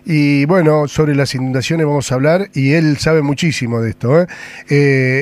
Y bueno, sobre las inundaciones vamos a hablar, y él sabe muchísimo de esto, ¿eh?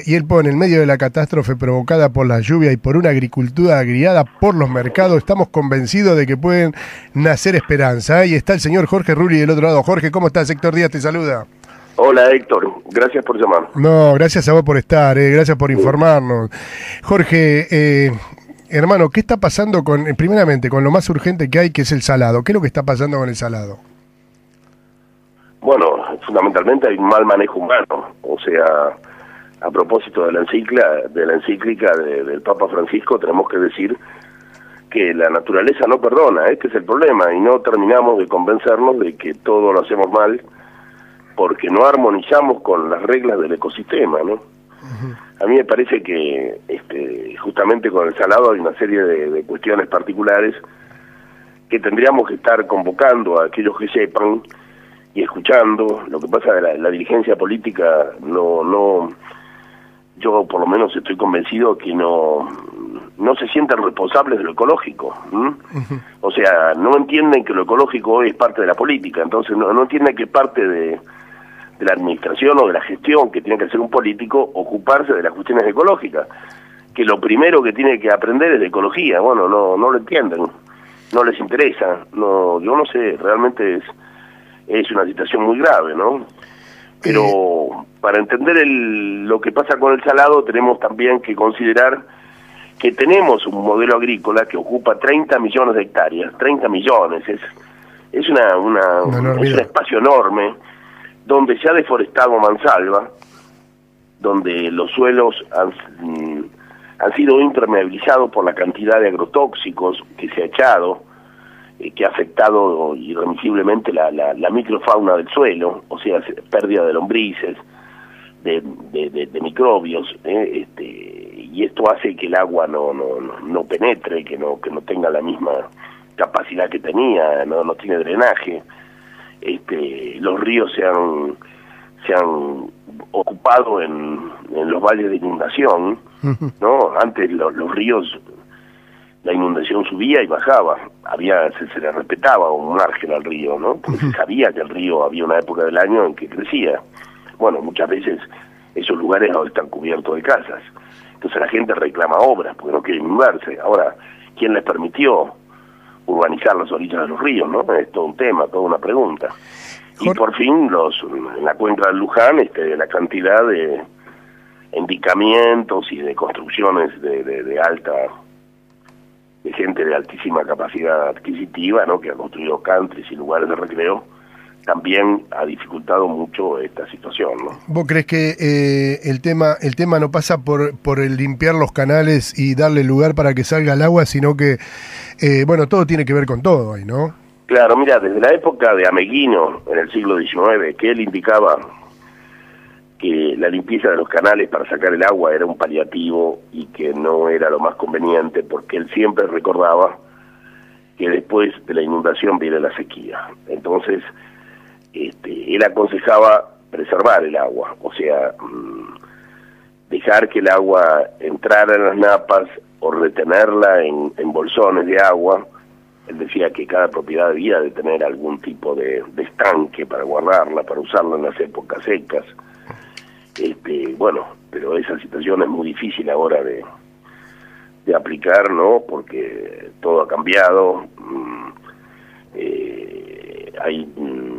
Y él pone, en medio de la catástrofe provocada por la lluvia y por una agricultura guiada por los mercados, estamos convencidos de que pueden nacer esperanza. Y está el señor Jorge Rulli del otro lado. Jorge, ¿cómo estás? Héctor Díaz te saluda. Hola Héctor, gracias por llamar. No, gracias a vos por estar, gracias por informarnos. Jorge, hermano, ¿qué está pasando primeramente, con lo más urgente que hay, que es el salado? ¿Qué es lo que está pasando con el salado? Bueno, fundamentalmente hay un mal manejo humano, o sea, a propósito de la encíclica del Papa Francisco, tenemos que decir que la naturaleza no perdona, este es el problema, y no terminamos de convencernos de que todo lo hacemos mal, porque no armonizamos con las reglas del ecosistema, ¿no? A mí me parece que justamente con el salado hay una serie de cuestiones particulares que tendríamos que estar convocando a aquellos que sepan y escuchando. Lo que pasa de la dirigencia política, yo por lo menos estoy convencido que no se sienten responsables de lo ecológico. O sea, no entienden que lo ecológico hoy es parte de la política, entonces no entienden que parte de la administración o de la gestión que tiene que hacer un político ocuparse de las cuestiones ecológicas, que lo primero que tiene que aprender es de ecología. Bueno, no lo entienden, no les interesa, yo no sé, realmente es una situación muy grave, ¿no? Pero para entender lo que pasa con el salado tenemos también que considerar que tenemos un modelo agrícola que ocupa 30 millones de hectáreas, 30 millones, es un espacio enorme, donde se ha deforestado mansalva, donde los suelos han sido impermeabilizados por la cantidad de agrotóxicos que se ha echado, que ha afectado irremisiblemente la microfauna del suelo, o sea, pérdida de lombrices, de microbios, y esto hace que el agua no penetre, que no tenga la misma capacidad que tenía, no tiene drenaje. Los ríos se han ocupado en los valles de inundación, ¿no? Antes los ríos, la inundación subía y bajaba, se le respetaba un margen al río, ¿no? Porque se sabía que el río había una época del año en que crecía. Bueno, muchas veces esos lugares ahora están cubiertos de casas, entonces la gente reclama obras porque no quiere inundarse. Ahora, ¿quién les permitió urbanizar las orillas de los ríos, no? Es todo un tema, toda una pregunta. Y por fin, en la cuenca del Luján, la cantidad de endicamientos y de construcciones de gente de altísima capacidad adquisitiva, ¿no? Que ha construido countries y lugares de recreo, también ha dificultado mucho esta situación, ¿no? ¿Vos crees que el tema no pasa por el limpiar los canales y darle lugar para que salga el agua, sino que, bueno, todo tiene que ver con todo ahí, ¿no? Claro, mira, desde la época de Ameghino, en el siglo XIX, que él indicaba que la limpieza de los canales para sacar el agua era un paliativo y que no era lo más conveniente, porque él siempre recordaba que después de la inundación viene la sequía. Entonces, él aconsejaba preservar el agua, o sea, dejar que el agua entrara en las napas o retenerla en bolsones de agua. Él decía que cada propiedad debía de tener algún tipo de estanque para guardarla, para usarla en las épocas secas. Bueno, pero esa situación es muy difícil ahora de aplicar, ¿no? Porque todo ha cambiado.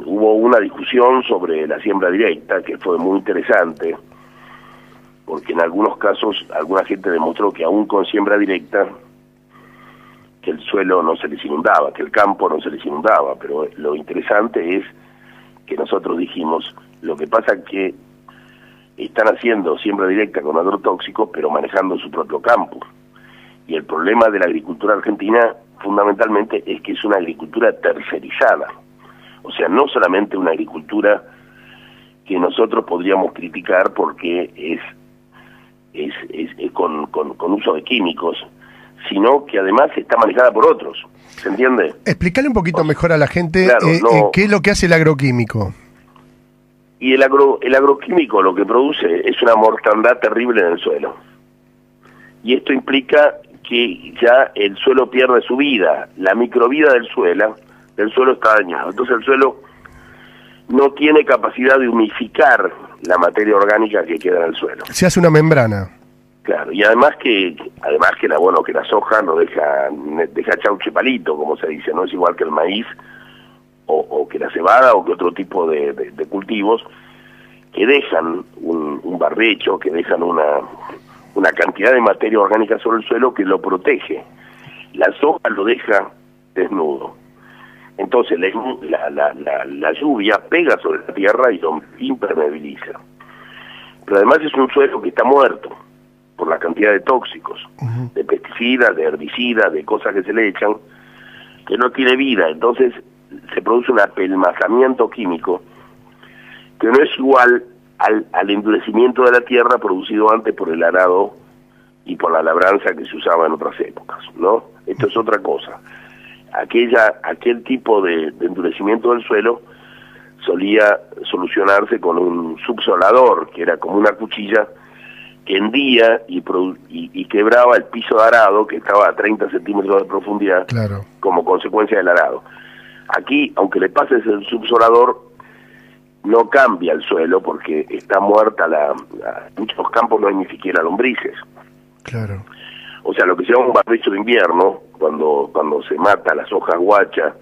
Hubo una discusión sobre la siembra directa que fue muy interesante, porque en algunos casos alguna gente demostró que aún con siembra directa que el suelo no se les inundaba, que el campo no se les inundaba, pero lo interesante es que nosotros dijimos, lo que pasa es que están haciendo siembra directa con agrotóxicos, pero manejando su propio campo. Y el problema de la agricultura argentina, fundamentalmente, es que es una agricultura tercerizada. O sea, no solamente una agricultura que nosotros podríamos criticar porque es con uso de químicos, sino que además está manejada por otros. ¿Se entiende? Explícale un poquito mejor a la gente, claro, qué es lo que hace el agroquímico. Y el agroquímico lo que produce es una mortandad terrible en el suelo. Y esto implica que ya el suelo pierde su vida, la microvida del suelo está dañado. Entonces el suelo no tiene capacidad de unificar la materia orgánica que queda en el suelo. Se hace una membrana. Claro, y además que la soja no deja chauche palito, como se dice, no es igual que el maíz o que la cebada o que otro tipo de cultivos que dejan un barbecho, que dejan una cantidad de materia orgánica sobre el suelo que lo protege. La soja lo deja desnudo. Entonces la lluvia pega sobre la tierra y lo impermeabiliza. Pero además es un suelo que está muerto por la cantidad de tóxicos, de pesticidas, de herbicidas, de cosas que se le echan, que no tiene vida. Entonces se produce un apelmazamiento químico que no es igual al endurecimiento de la tierra producido antes por el arado y por la labranza que se usaba en otras épocas, ¿no? Esto es otra cosa. Aquel tipo de endurecimiento del suelo solía solucionarse con un subsolador, que era como una cuchilla que hendía y quebraba el piso de arado, que estaba a 30 centímetros de profundidad, claro, como consecuencia del arado. Aquí, aunque le pases el subsolador, no cambia el suelo porque está muerta en muchos campos no hay ni siquiera lombrices. Claro. O sea, lo que se llama un barbecho de invierno, cuando se mata las hojas guachas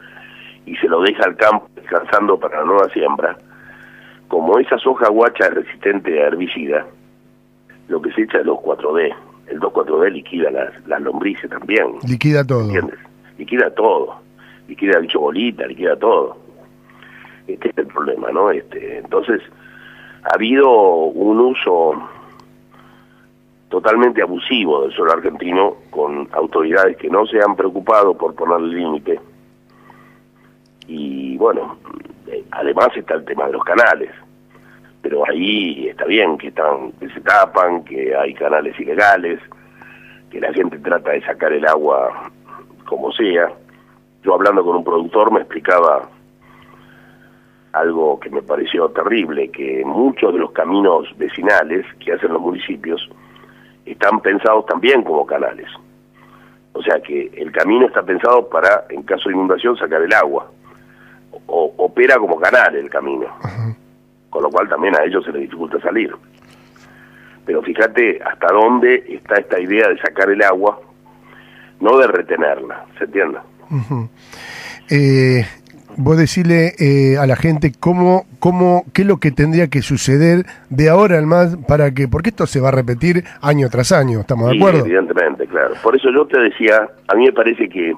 y se lo deja al campo descansando para la nueva siembra, como esas hojas guachas es resistente a herbicida, lo que se echa es 2,4-D. El 2,4-D liquida las lombrices también. Liquida todo. ¿Entiendes? Liquida todo. Liquida el bicho bolita, liquida todo. Este es el problema, ¿no? Entonces, ha habido un uso totalmente abusivo del suelo argentino, con autoridades que no se han preocupado por ponerle límite. Y bueno, además está el tema de los canales, pero ahí está bien que se tapan, que hay canales ilegales, que la gente trata de sacar el agua como sea. Yo, hablando con un productor, me explicaba algo que me pareció terrible, que muchos de los caminos vecinales que hacen los municipios están pensados también como canales. O sea que el camino está pensado para, en caso de inundación, sacar el agua. Opera como canal el camino. Con lo cual también a ellos se les dificulta salir. Pero fíjate hasta dónde está esta idea de sacar el agua, no de retenerla, ¿se entiende? Vos decirle a la gente qué es lo que tendría que suceder de ahora en más para que, porque esto se va a repetir año tras año, ¿estamos de acuerdo? Evidentemente, claro. Por eso yo te decía, a mí me parece que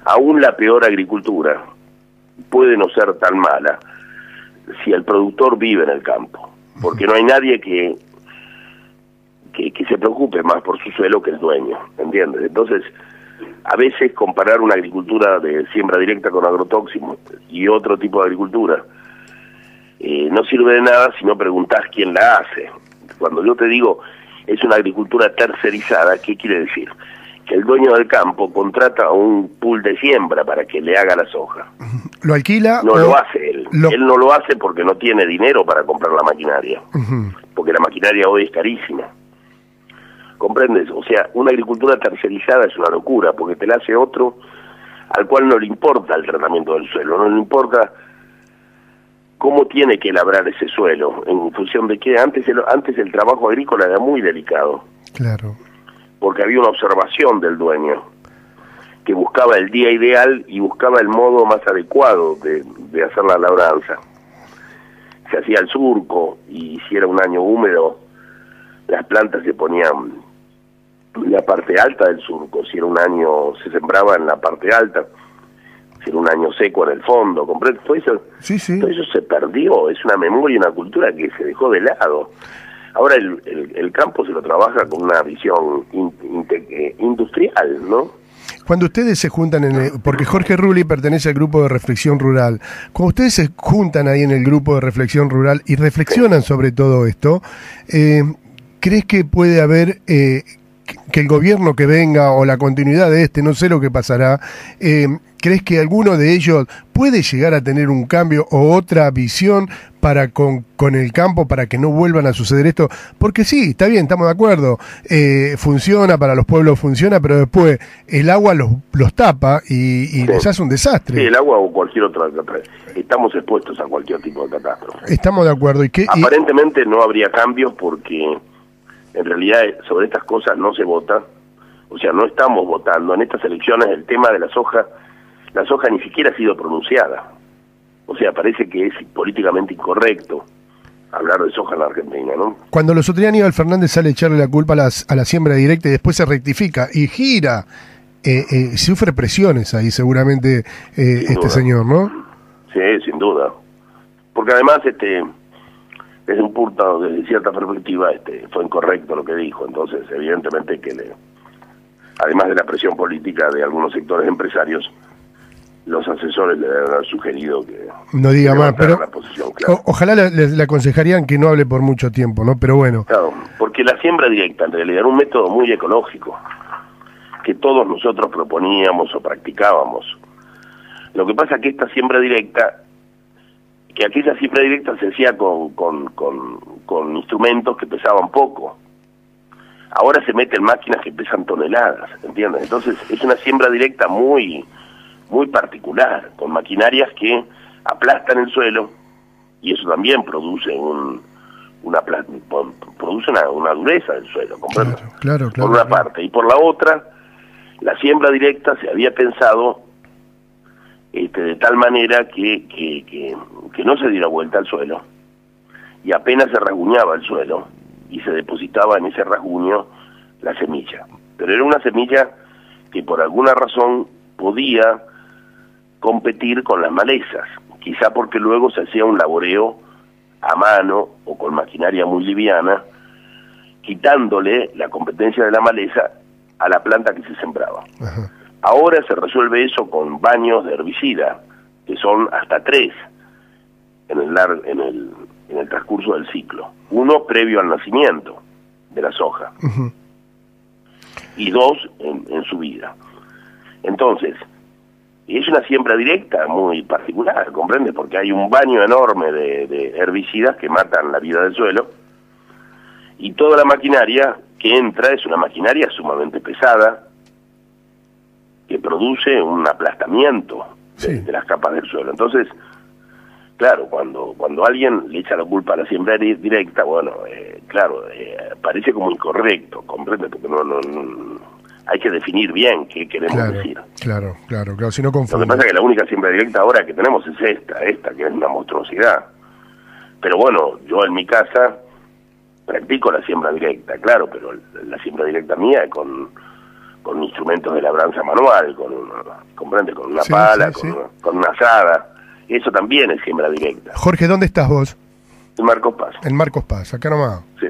aún la peor agricultura puede no ser tan mala si el productor vive en el campo, porque no hay nadie que se preocupe más por su suelo que el dueño, ¿entiendes? Entonces, a veces comparar una agricultura de siembra directa con agrotóxicos y otro tipo de agricultura no sirve de nada si no preguntás quién la hace. Cuando yo te digo es una agricultura tercerizada, ¿qué quiere decir? Que el dueño del campo contrata a un pool de siembra para que le haga la soja. ¿Lo alquila? No lo hace él. Él no lo hace porque no tiene dinero para comprar la maquinaria. Porque la maquinaria hoy es carísima. ¿Comprendes? O sea, una agricultura tercerizada es una locura, porque te la hace otro al cual no le importa el tratamiento del suelo, no le importa cómo tiene que labrar ese suelo, en función de que antes el trabajo agrícola era muy delicado. Claro. Porque había una observación del dueño, que buscaba el día ideal y buscaba el modo más adecuado de hacer la labranza. Se hacía el surco, y si era un año húmedo, las plantas se ponían en la parte alta del surco, si era un año se sembraba en la parte alta, si era un año seco en el fondo, ¿comprendes? Todo eso, sí. Todo eso se perdió, es una memoria y una cultura que se dejó de lado. Ahora el campo se lo trabaja con una visión industrial, ¿no? Cuando ustedes se juntan, porque Jorge Rulli pertenece al grupo de reflexión rural, cuando ustedes se juntan ahí en el grupo de reflexión rural y reflexionan sobre todo esto, ¿crees que puede haber, que que el gobierno que venga o la continuidad de no sé lo que pasará, ¿crees que alguno de ellos puede llegar a tener un cambio o otra visión para con el campo, para que no vuelvan a suceder esto? Porque sí, está bien, estamos de acuerdo, funciona, para los pueblos funciona, pero después el agua los tapa y les hace un desastre. Sí, el agua o cualquier otra. Estamos expuestos a cualquier tipo de catástrofe. Estamos de acuerdo. Aparentemente no habría cambios porque en realidad sobre estas cosas no se vota, o sea, no estamos votando. En estas elecciones el tema de la soja ni siquiera ha sido pronunciada. O sea, parece que es políticamente incorrecto hablar de soja en la Argentina, ¿no? Cuando los otros días Aníbal Fernández sale a echarle la culpa a la siembra directa y después se rectifica y gira, sufre presiones ahí seguramente señor, ¿no? Sí, sin duda. Porque además, desde un punto, desde cierta perspectiva, fue incorrecto lo que dijo. Entonces, evidentemente que además de la presión política de algunos sectores empresarios, los asesores le han sugerido que no diga más, pero la posición, claro. Ojalá le aconsejarían que no hable por mucho tiempo, ¿no? Pero bueno. Claro, porque la siembra directa en realidad era un método muy ecológico que todos nosotros proponíamos o practicábamos. Lo que pasa es que esta siembra directa, que aquella siembra directa se hacía con instrumentos que pesaban poco. Ahora se meten máquinas que pesan toneladas, ¿entiendes? Entonces es una siembra directa muy particular, con maquinarias que aplastan el suelo, y eso también produce una dureza del suelo, ¿comprendes? Claro, por una parte. Y por la otra, la siembra directa se había pensado de tal manera que no se diera vuelta al suelo, y apenas se rasguñaba el suelo, y se depositaba en ese rasguño la semilla. Pero era una semilla que por alguna razón podía competir con las malezas, quizá porque luego se hacía un laboreo a mano o con maquinaria muy liviana, quitándole la competencia de la maleza a la planta que se sembraba. Ajá. Ahora se resuelve eso con baños de herbicida, que son hasta 3 en el transcurso del ciclo. 1 previo al nacimiento de la soja, uh-huh, y 2 en su vida. Entonces, es una siembra directa muy particular, ¿comprende? Porque hay un baño enorme de herbicidas que matan la vida del suelo, y toda la maquinaria que entra es una maquinaria sumamente pesada, que produce un aplastamiento de las capas del suelo. Entonces, claro, cuando alguien le echa la culpa a la siembra directa, bueno, parece como incorrecto, ¿comprende? Porque no hay que definir bien qué queremos decir. Claro, si no confunde. Lo que pasa es que la única siembra directa ahora que tenemos es esta que es una monstruosidad. Pero bueno, yo en mi casa practico la siembra directa, claro, pero la siembra directa mía es con instrumentos de labranza manual, ¿comprende? Con una pala, con una azada. Eso también es siembra directa. Jorge, ¿dónde estás vos? En Marcos Paz. En Marcos Paz, acá nomás. Sí.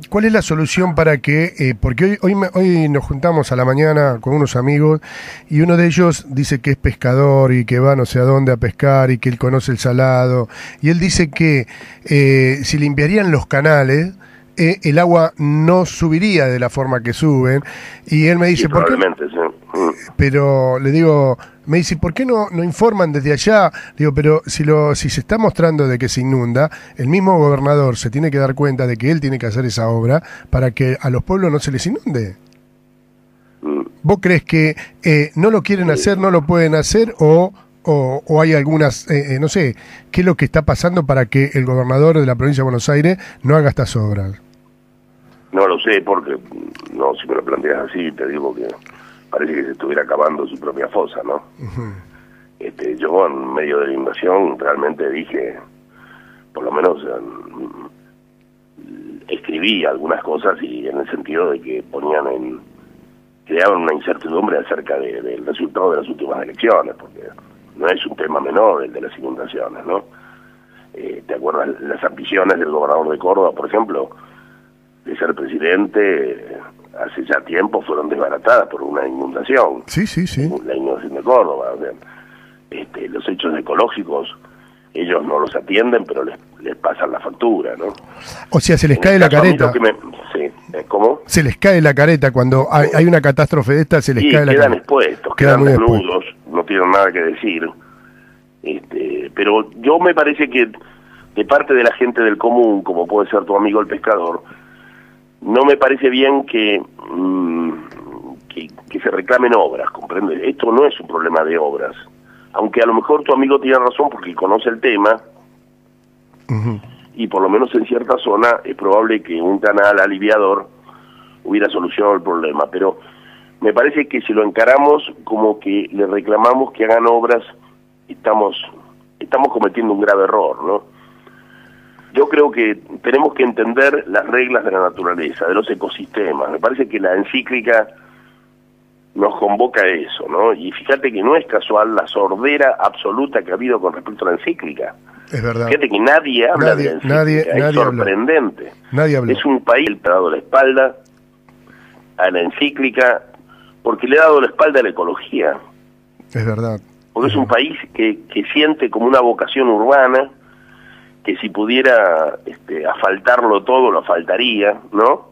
¿Cuál es la solución para que, porque hoy nos juntamos a la mañana con unos amigos y uno de ellos dice que es pescador y que va no sé a dónde a pescar y que él conoce el salado, y él dice que si limpiarían los canales, el agua no subiría de la forma que suben, y él me dice, ¿por qué? Sí. Pero le digo, me dice, ¿por qué no informan desde allá? Digo, pero si se está mostrando de que se inunda, el mismo gobernador se tiene que dar cuenta de que él tiene que hacer esa obra para que a los pueblos no se les inunde. ¿Vos crees que no lo quieren hacer, no lo pueden hacer, o hay algunas, no sé, qué es lo que está pasando para que el gobernador de la provincia de Buenos Aires no haga estas obras? No lo sé, porque si me lo planteas así, te digo que parece que se estuviera acabando su propia fosa, ¿no? Uh-huh. Yo en medio de la invasión realmente dije, por lo menos escribí algunas cosas, y en el sentido de que creaban una incertidumbre acerca del resultado de las últimas elecciones, porque no es un tema menor el de las inundaciones, ¿no? ¿Te acuerdas? Las ambiciones del gobernador de Córdoba, por ejemplo, de ser presidente, hace ya tiempo fueron desbaratadas por una inundación. Sí. La inundación de Córdoba. O sea, los hechos ecológicos, ellos no los atienden, pero les pasan la factura, ¿no? O sea, se les cae la careta. Sí, ¿cómo? Se les cae la careta cuando hay una catástrofe de esta, se les cae la careta. Quedan expuestos, quedan desnudos, no tienen nada que decir. Pero yo me parece que de parte de la gente del común, como puede ser tu amigo el pescador, no me parece bien que se reclamen obras, ¿comprendes? Esto no es un problema de obras, aunque a lo mejor tu amigo tiene razón porque conoce el tema, y por lo menos en cierta zona es probable que un canal aliviador hubiera solucionado el problema, pero me parece que si lo encaramos como que le reclamamos que hagan obras, estamos cometiendo un grave error, ¿no? Yo creo que tenemos que entender las reglas de la naturaleza, de los ecosistemas. Me parece que la encíclica nos convoca a eso, ¿no? Y fíjate que no es casual la sordera absoluta que ha habido con respecto a la encíclica. Es verdad. Fíjate que nadie habla de la encíclica, es sorprendente. Nadie habla. Es un país que le ha dado la espalda a la encíclica porque le ha dado la espalda a la ecología. Es verdad. Porque es un país que siente como una vocación urbana, que si pudiera asfaltarlo todo, lo asfaltaría, ¿no?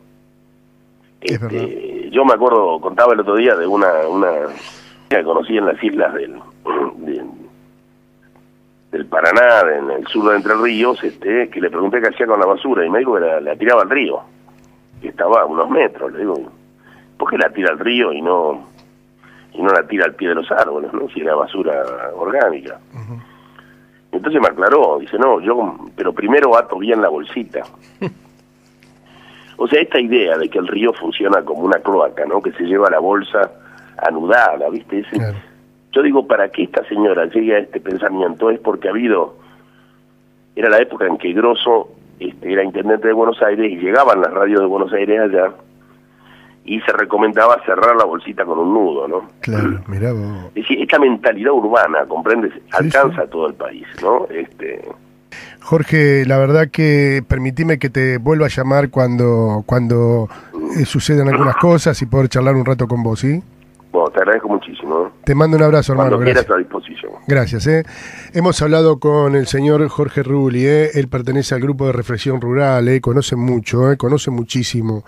Yo me acuerdo, contaba el otro día de una que conocí en las islas del Paraná, en el sur de Entre Ríos, que le pregunté qué hacía con la basura, y me dijo que la tiraba al río, que estaba a unos metros. Le digo, ¿por qué la tira al río y no la tira al pie de los árboles, ¿no? Si era basura orgánica. Entonces me aclaró, dice, no, pero primero ato bien la bolsita. O sea, esta idea de que el río funciona como una cloaca, ¿no? Que se lleva la bolsa anudada, ¿viste? Claro. Yo digo, para que esta señora llegue a este pensamiento es porque era la época en que Grosso era intendente de Buenos Aires y llegaban las radios de Buenos Aires allá y se recomendaba cerrar la bolsita con un nudo, ¿no? Claro, mirá vos. Es decir, esta mentalidad urbana, ¿comprendes? Alcanza a todo el país, ¿no? Jorge, la verdad que permitime que te vuelva a llamar cuando sucedan algunas cosas y poder charlar un rato con vos, ¿sí? Bueno, te agradezco muchísimo. Te mando un abrazo, hermano. Cuando quieras, a disposición. Gracias. Hemos hablado con el señor Jorge Rulli. Él pertenece al grupo de reflexión rural, conoce mucho, conoce muchísimo